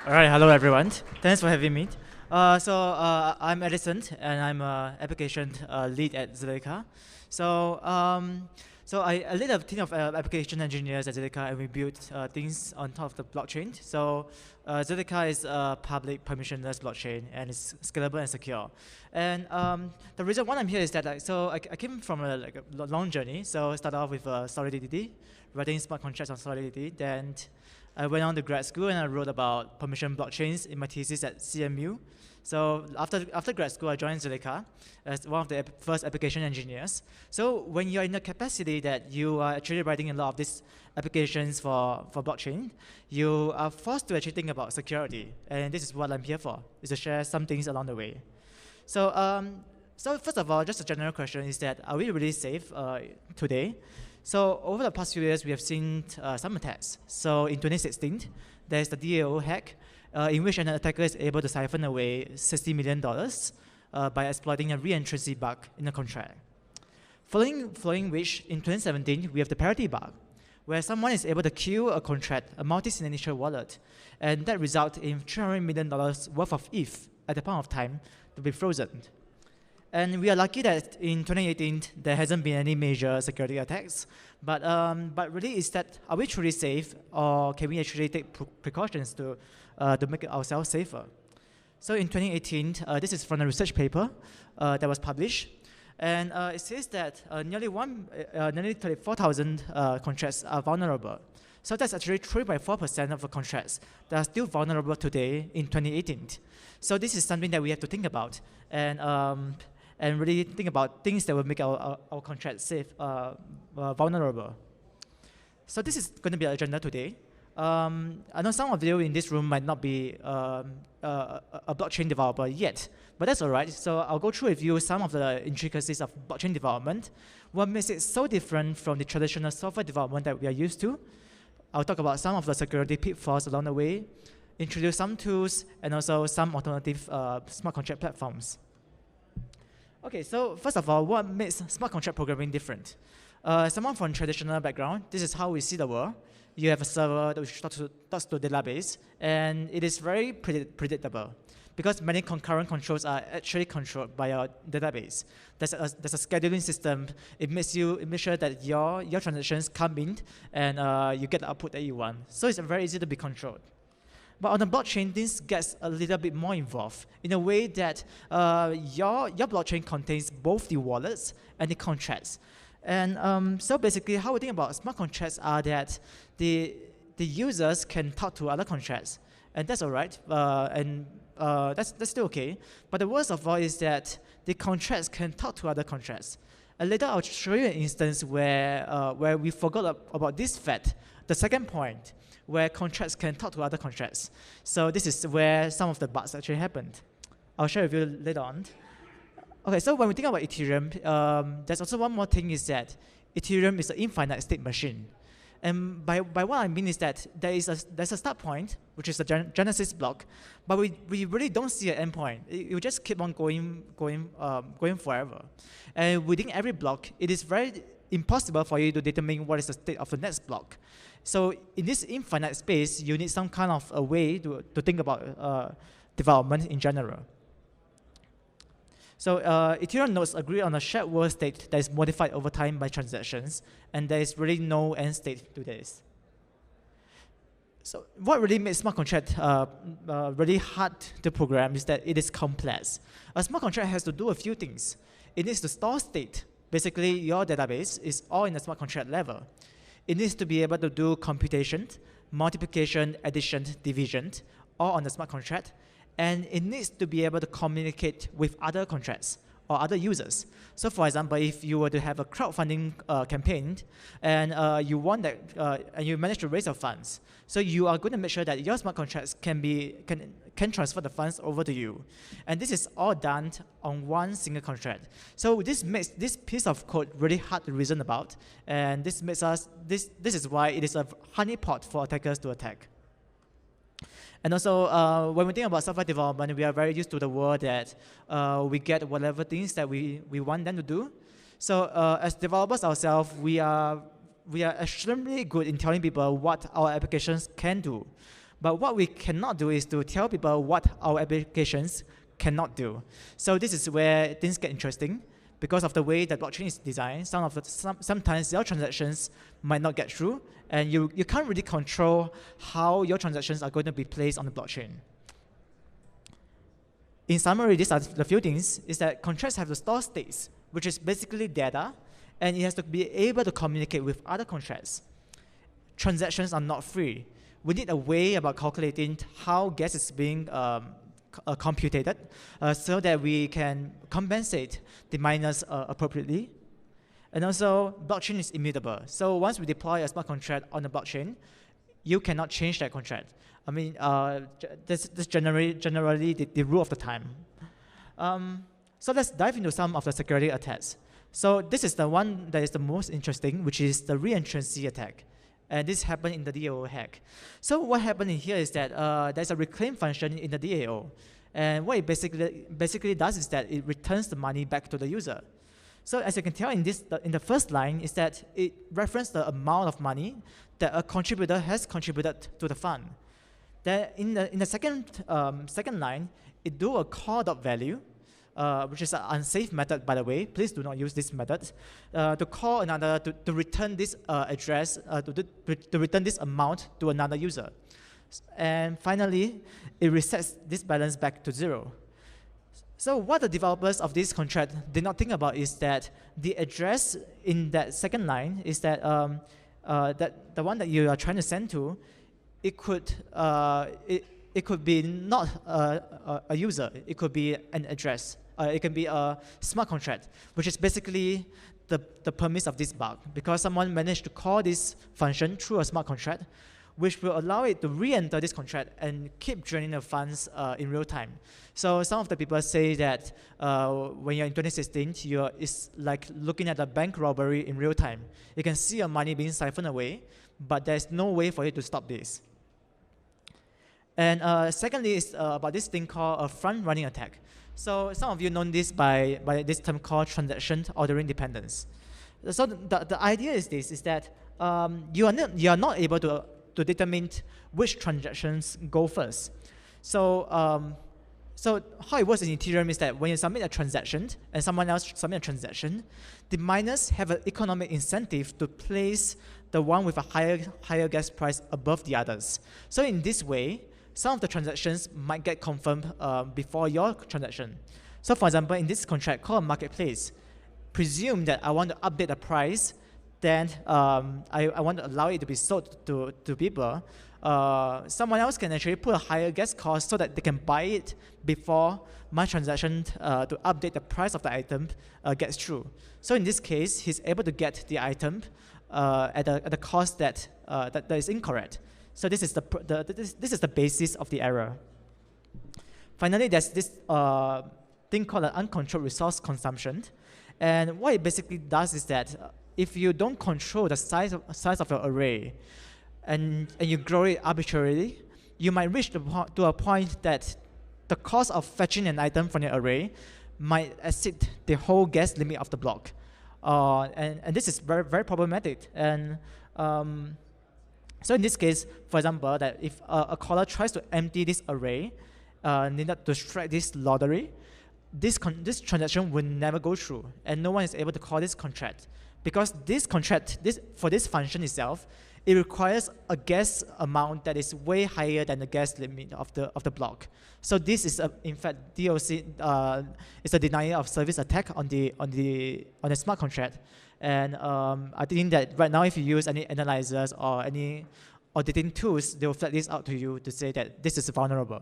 All right, hello everyone. Thanks for having me. I'm Edison, and I'm an application lead at Zilliqa. I lead a team of application engineers at Zilliqa, and we build things on top of the blockchain. Zilliqa is a public permissionless blockchain, and it's scalable and secure. And the reason why I'm here is that I came from a long journey. So I started off with Solidity, writing smart contracts on Solidity. Then I went on to grad school and I wrote about permission blockchains in my thesis at CMU. So after grad school, I joined Zilliqa as one of the first application engineers. So when you're in the capacity that you are actually writing a lot of these applications for blockchain, you are forced to actually think about security. And this is what I'm here for, is to share some things along the way. So first of all, just a general question is that, are we really safe today? So over the past few years, we have seen some attacks. So in 2016, there's the DAO hack, in which an attacker is able to siphon away $60 million by exploiting a reentrancy bug in a contract. Following which, in 2017, we have the parity bug, where someone is able to kill a contract, a multi-signature wallet, and that results in $300 million worth of ETH at the point of time to be frozen. And we are lucky that in 2018, there hasn't been any major security attacks. But really, is that, are we truly safe, or can we actually take precautions to make ourselves safer? So in 2018, this is from a research paper that was published. And it says that nearly 34,000 contracts are vulnerable. So that's actually 3.4% of the contracts that are still vulnerable today in 2018. So this is something that we have to think about, and really think about things that will make our contracts safe, vulnerable. So this is going to be our agenda today. I know some of you in this room might not be a blockchain developer yet, but that's all right. So I'll go through with you some of the intricacies of blockchain development, what makes it so different from the traditional software development that we are used to. I'll talk about some of the security pitfalls along the way, introduce some tools, and also some alternative smart contract platforms. Okay, so first of all, what makes smart contract programming different? Someone from traditional background, this is how we see the world. You have a server which talks to a database, and it is very predictable because many concurrent controls are actually controlled by your database. There's a scheduling system. It makes sure that your transactions come in and you get the output that you want. So it's very easy to be controlled. But on the blockchain, this gets a little bit more involved in a way that your blockchain contains both the wallets and the contracts. And so basically, how we think about smart contracts are that the users can talk to other contracts, and that's all right, and that's still okay. But the worst of all is that the contracts can talk to other contracts. And later, I'll show you an instance where we forgot about this fact, the second point, where contracts can talk to other contracts. So this is where some of the bugs actually happened. I'll share with you later on. Okay, so when we think about Ethereum, there's also one more thing is that Ethereum is an infinite state machine. And by what I mean is that there's a start point, which is the genesis block, but we really don't see an end point. It will just keep on going forever. And within every block, it is very impossible for you to determine what is the state of the next block. So in this infinite space, you need some kind of a way to think about development in general. So Ethereum nodes agree on a shared world state that is modified over time by transactions, and there is really no end state to this. So what really makes smart contract really hard to program is that it is complex. A smart contract has to do a few things. It needs to store state. Basically, your database is all in the smart contract level. It needs to be able to do computation, multiplication, addition, division, all on the smart contract. And it needs to be able to communicate with other contracts or other users. So for example, if you were to have a crowdfunding campaign and you want that, and you manage to raise your funds, so you are going to make sure that your smart contracts can transfer the funds over to you. And this is all done on one single contract. So this makes this piece of code really hard to reason about, and this is why it is a honeypot for attackers to attack. And also, when we think about software development, we are very used to the word that we get whatever things that we want them to do. So as developers ourselves, we are extremely good in telling people what our applications can do. But what we cannot do is to tell people what our applications cannot do. So this is where things get interesting. Because of the way that blockchain is designed, sometimes your transactions might not get through, and you can't really control how your transactions are going to be placed on the blockchain. In summary, these are the few things, is that contracts have to store states, which is basically data, and it has to be able to communicate with other contracts. Transactions are not free. We need a way about calculating how gas is being computed so that we can compensate the miners appropriately. And also, blockchain is immutable. So once we deploy a smart contract on the blockchain, you cannot change that contract. I mean, this generally the rule of the time. So let's dive into some of the security attacks. So this is the one that is the most interesting, which is the reentrancy attack. And this happened in the DAO hack. So what happened in here is that there's a reclaim function in the DAO. And what it basically does is that it returns the money back to the user. So as you can tell in the first line is that it references the amount of money that a contributor has contributed to the fund. Then in the second line, it do a call.value, which is an unsafe method, by the way. Please do not use this method. To call another, to return this address, to return this amount to another user. And finally, it resets this balance back to 0. So what the developers of this contract did not think about is that the address in that second line is that, that the one that you are trying to send to, it could be not a user. It could be an address. It can be a smart contract, which is basically the premise of this bug, because someone managed to call this function through a smart contract, which will allow it to re-enter this contract and keep draining the funds in real time. So some of the people say that when you're in 2016, it's like looking at a bank robbery in real time. You can see your money being siphoned away, but there's no way for you to stop this. And secondly, is about this thing called a front-running attack. So some of you know this by this term called transaction ordering dependence. So the idea is this: is that you are not able to determine which transactions go first. So so how it works in Ethereum is that when you submit a transaction and someone else submit a transaction, the miners have an economic incentive to place the one with a higher gas price above the others. So in this way, some of the transactions might get confirmed before your transaction. So for example, in this contract called a marketplace, presume that I want to update the price, then I want to allow it to be sold to people. Someone else can actually put a higher gas cost so that they can buy it before my transaction to update the price of the item gets through. So in this case, he's able to get the item at a cost that is incorrect. So this is the basis of the error. Finally, there's this thing called an uncontrolled resource consumption. And what it basically does is that if you don't control the size of your array and you grow it arbitrarily, you might reach to a point that the cost of fetching an item from your array might exceed the whole gas limit of the block. And this is very, very problematic. And so in this case, for example, that if a caller tries to empty this array, needed to strike this lottery, this transaction will never go through, and no one is able to call this contract, because this contract, for this function itself, it requires a gas amount that is way higher than the gas limit of the block. So this is in fact DOC is a denial of service attack on the smart contract. And I think that right now, if you use any analyzers or any auditing tools, they will flag this out to you to say that this is vulnerable.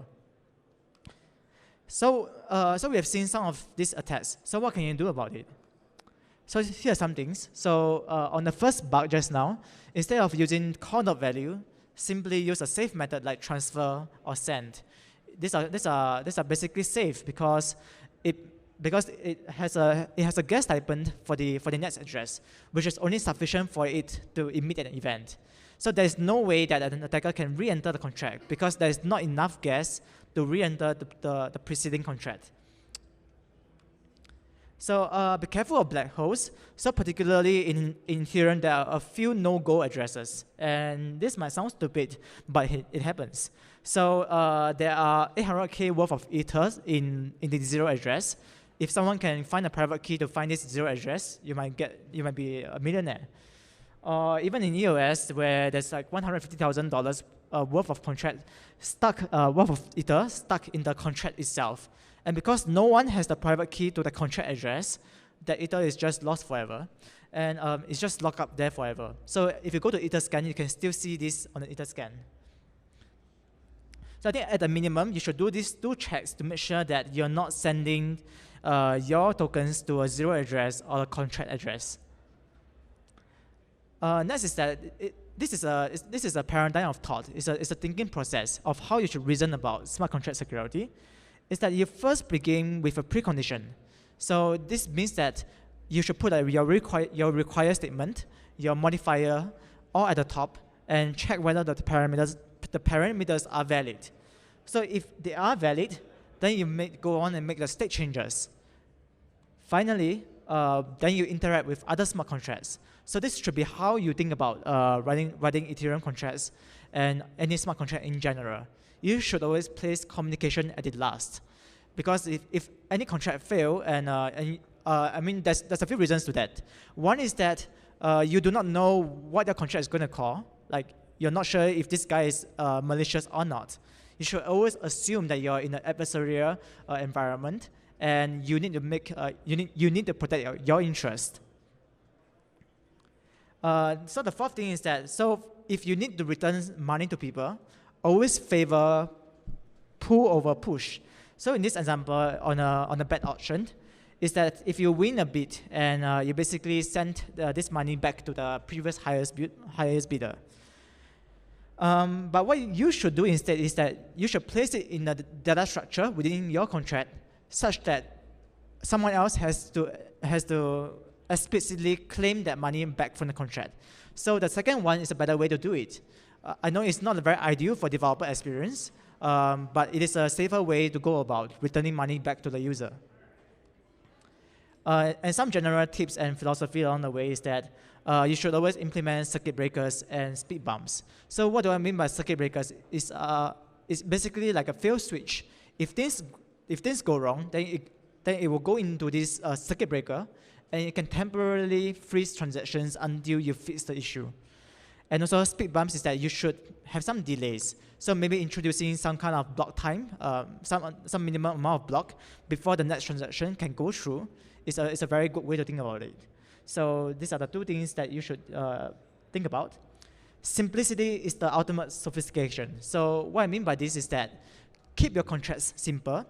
So we have seen some of these attacks. So what can you do about it? So here are some things. So on the first bug just now, instead of using call.value, simply use a safe method like transfer or send. These are basically safe because it has a gas stipend for the next address, which is only sufficient for it to emit an event. So there is no way that an attacker can re-enter the contract because there is not enough gas to re-enter the preceding contract. So be careful of black holes. So particularly in Ethereum, there are a few no-go addresses. And this might sound stupid, but it happens. So there are 800K worth of ethers in the zero address. If someone can find a private key to find this zero address, you might be a millionaire. Or even in EOS, where there's like $150,000 worth of contract stuck, worth of ether stuck in the contract itself. And because no one has the private key to the contract address, that ether is just lost forever. And it's just locked up there forever. So if you go to Etherscan, you can still see this on the Etherscan. So I think at the minimum, you should do these 2 checks to make sure that you're not sending your tokens to a zero address or a contract address. Next is that this is a paradigm of thought. It's a thinking process of how you should reason about smart contract security. Is that you first begin with a precondition. So this means that you should put your require statement, your modifier, all at the top, and check whether the parameters are valid. So if they are valid, then you may go on and make the state changes. Finally, then you interact with other smart contracts. So this should be how you think about writing Ethereum contracts and any smart contract in general. You should always place communication at the last. Because if any contract fail, I mean, there's a few reasons to that. One is that you do not know what your contract is going to call. Like, you're not sure if this guy is malicious or not. You should always assume that you're in an adversarial environment, and you need to make you need to protect your interest. So the fourth thing is that if you need to return money to people, always favor pull over push. So in this example, on a bet auction, is that if you win a bid and you basically send this money back to the previous highest bidder. But what you should do instead is that you should place it in a data structure within your contract such that someone else has to explicitly claim that money back from the contract. So the second one is a better way to do it. I know it's not very ideal for developer experience, but it is a safer way to go about returning money back to the user. And some general tips and philosophy along the way is that you should always implement circuit breakers and speed bumps. So what do I mean by circuit breakers? It's basically like a fail switch. If things go wrong, then it will go into this circuit breaker, and it can temporarily freeze transactions until you fix the issue. And also speed bumps is that you should have some delays. So maybe introducing some kind of block time, some minimum amount of block before the next transaction can go through is a very good way to think about it. So these are the 2 things that you should think about. Simplicity is the ultimate sophistication. So what I mean by this is that keep your contracts simple.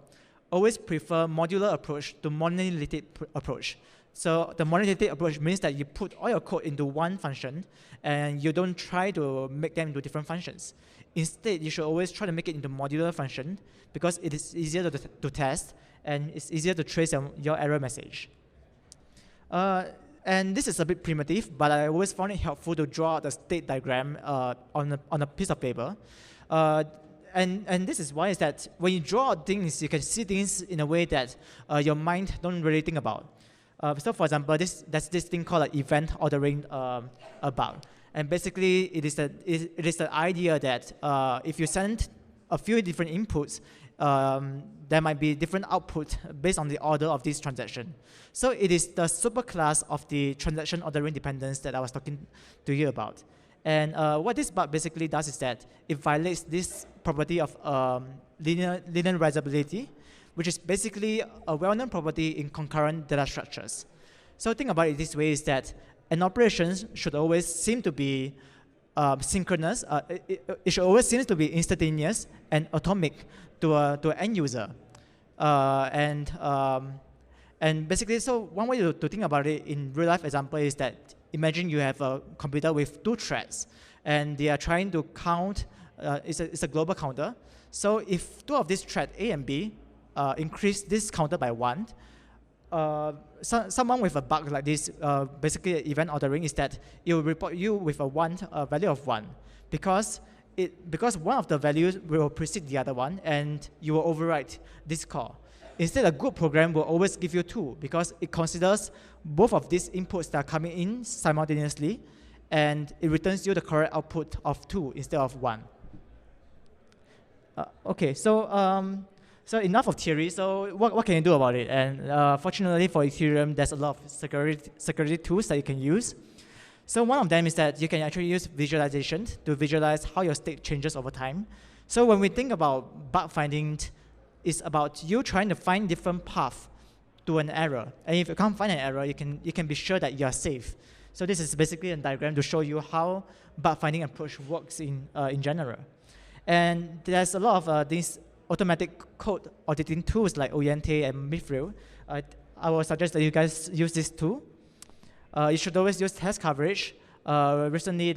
Always prefer modular approach to monolithic approach. So the monolithic approach means that you put all your code into one function and you don't try to make them into different functions. Instead, you should always try to make it into modular function because it is easier to test and it's easier to trace your error message. And this is a bit primitive, but I always found it helpful to draw out the state diagram on a piece of paper. And this is why is that when you draw out things, you can see things in a way that your mind don't really think about. So for example, there's this thing called an event ordering bug. And basically, it is the idea that if you send a few different inputs, there might be different output based on the order of this transaction. So it is the superclass of the transaction ordering dependence that I was talking to you about. And what this bug basically does is that it violates this property of linearizability, which is basically a well-known property in concurrent data structures. So think about it this way is that an operation should always seem to be synchronous. It should always seem to be instantaneous and atomic to an end user. And basically, so one way to think about it in real life example is that imagine you have a computer with 2 threads, and they are trying to count. It's a global counter. So if 2 of these threads A and B increase this counter by 1, someone with a bug like this, basically event ordering, is that it will report you with a value of 1 because one of the values will precede the other one and you will overwrite this call. Instead, a good program will always give you 2 because it considers both of these inputs that are coming in simultaneously and it returns you the correct output of 2 instead of 1. Okay, so enough of theory. So what can you do about it? And fortunately for Ethereum, there's a lot of security tools that you can use. So one of them is that you can actually use visualization to visualize how your state changes over time. So when we think about bug finding, it's about you trying to find different paths to an error. And if you can't find an error, you can be sure that you're safe. So this is basically a diagram to show you how bug finding approach works in general. And there's a lot of these automatic code auditing tools like Oyente and VIPRE. I would suggest that you guys use this tool. You should always use test coverage. Recently,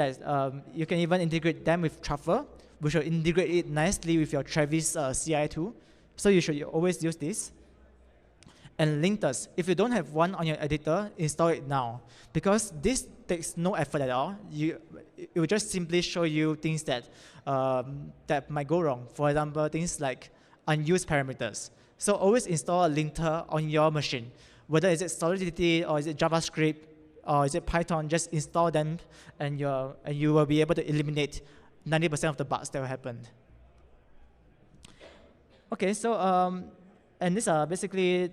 you can even integrate them with Truffle, which will integrate it nicely with your Travis CI tool. So you should always use this. And linters. If you don't have one on your editor, install it now. Because this takes no effort at all. It will just simply show you things that might go wrong. For example, things like unused parameters. So always install a linter on your machine. Whether is it Solidity or is it JavaScript or is it Python, just install them and you will be able to eliminate 90% of the bugs that will happen. Okay, so and these are basically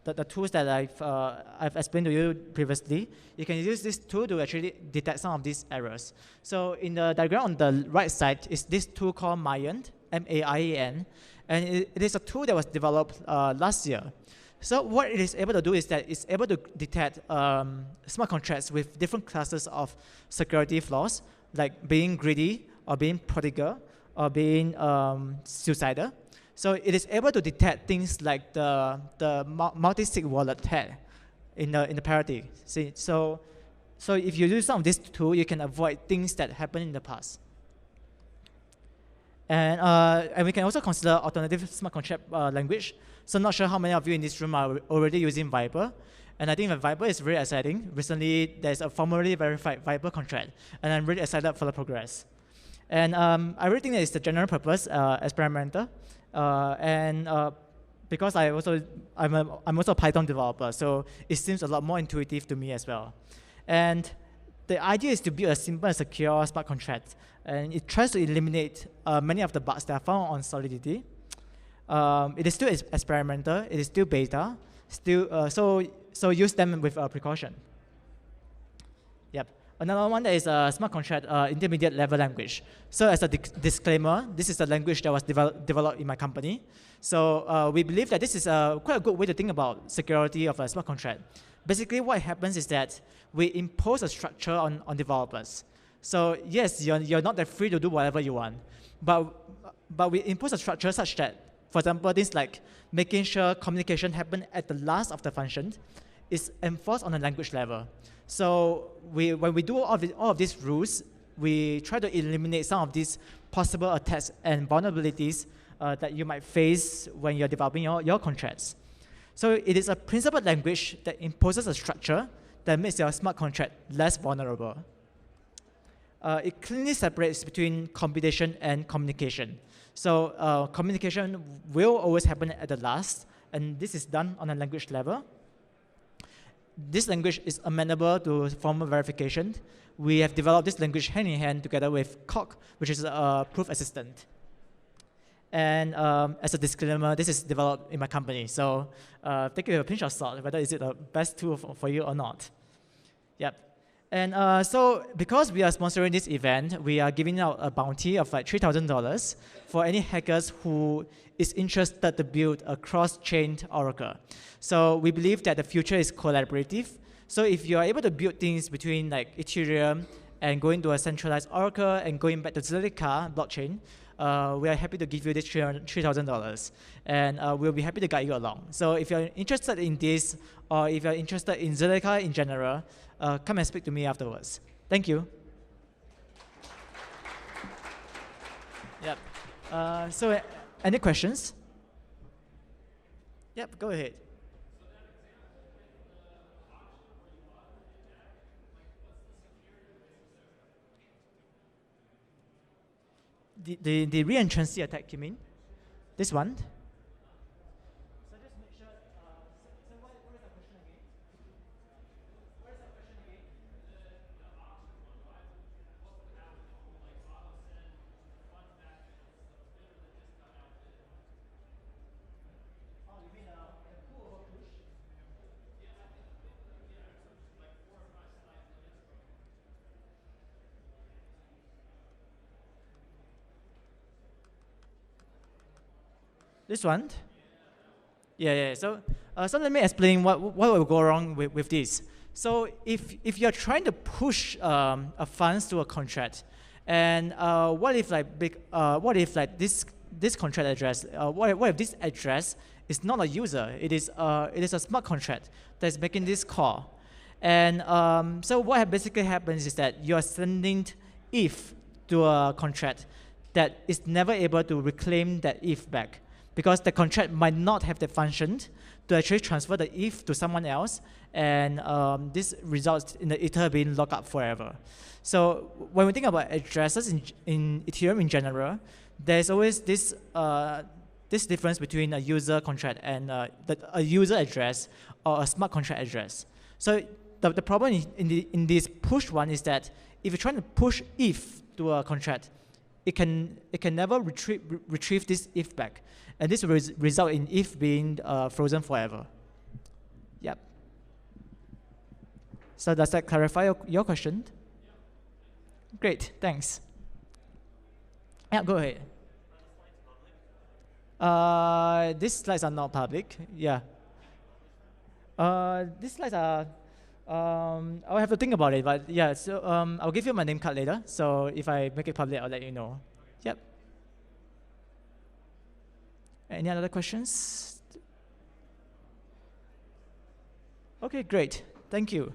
the tools that I've explained to you previously. You can use this tool to actually detect some of these errors. So in the diagram on the right side is this tool called Mayan, M-A-I-A-N, and it is a tool that was developed last year. So what it is able to do is that it's able to detect smart contracts with different classes of security flaws, like being greedy or being prodigal or being suicidal. So it is able to detect things like the multi-sig wallet tag in the parity. See, so if you use some of this tool, you can avoid things that happened in the past. And we can also consider alternative smart contract language. So I'm not sure how many of you in this room are already using VIPRE. And I think that VIPRE is very exciting. Recently, there's a formally verified VIPRE contract. And I'm really excited for the progress. And I really think that it's the general purpose experimental. Because I'm also a Python developer, so it seems a lot more intuitive to me as well. And the idea is to build a simple and secure smart contract. And it tries to eliminate many of the bugs that are found on Solidity. It is still experimental. It is still beta. So use them with precaution. Yep. Another one that is a smart contract intermediate level language. So as a disclaimer, this is a language that was developed in my company. So we believe that this is quite a good way to think about security of a smart contract. Basically, what happens is that we impose a structure on developers. So yes, you're not that free to do whatever you want, but we impose a structure such that, for example, things like making sure communication happens at the last of the function is enforced on a language level. So when we do all of these rules, we try to eliminate some of these possible attacks and vulnerabilities that you might face when you're developing your contracts. So it is a principled language that imposes a structure that makes your smart contract less vulnerable. It clearly separates between computation and communication. So communication will always happen at the last, and this is done on a language level. This language is amenable to formal verification. We have developed this language hand in hand together with Coq, which is a proof assistant. And as a disclaimer, this is developed in my company. So take it with a pinch of salt, whether is it the best tool for you or not. Yep. And so because we are sponsoring this event, we are giving out a bounty of like $3,000 for any hackers who is interested to build a cross-chain Oracle. So we believe that the future is collaborative. So if you are able to build things between like Ethereum and going to a centralized Oracle and going back to Zilliqa blockchain, we are happy to give you this $3,000. And we'll be happy to guide you along. So if you're interested in this, or if you're interested in Zilliqa in general, come and speak to me afterwards. Thank you. Yep. So any questions? Yep, go ahead. the reentrancy attack, you mean? This one? This one? Yeah. So let me explain what will go wrong with this. So if you're trying to push a funds to a contract, and what if like this contract address, what if this address is not a user? It is a smart contract that's making this call, and so what basically happens is that you are sending if to a contract that is never able to reclaim that if back, because the contract might not have the function to actually transfer the if to someone else, and this results in the ether being locked up forever. So when we think about addresses in Ethereum in general, there's always this difference between a user contract and a user address or a smart contract address. So the problem in this push one is that if you're trying to push if to a contract, it can never retrieve this if back, and this will result in if being frozen forever. Yep. So does that clarify your question? Great, thanks. Yeah, go ahead. These slides are not public. Yeah. These slides are. I'll have to think about it, but yeah. So I'll give you my name card later. So if I make it public, I'll let you know. Yep. Any other questions? Okay, great. Thank you.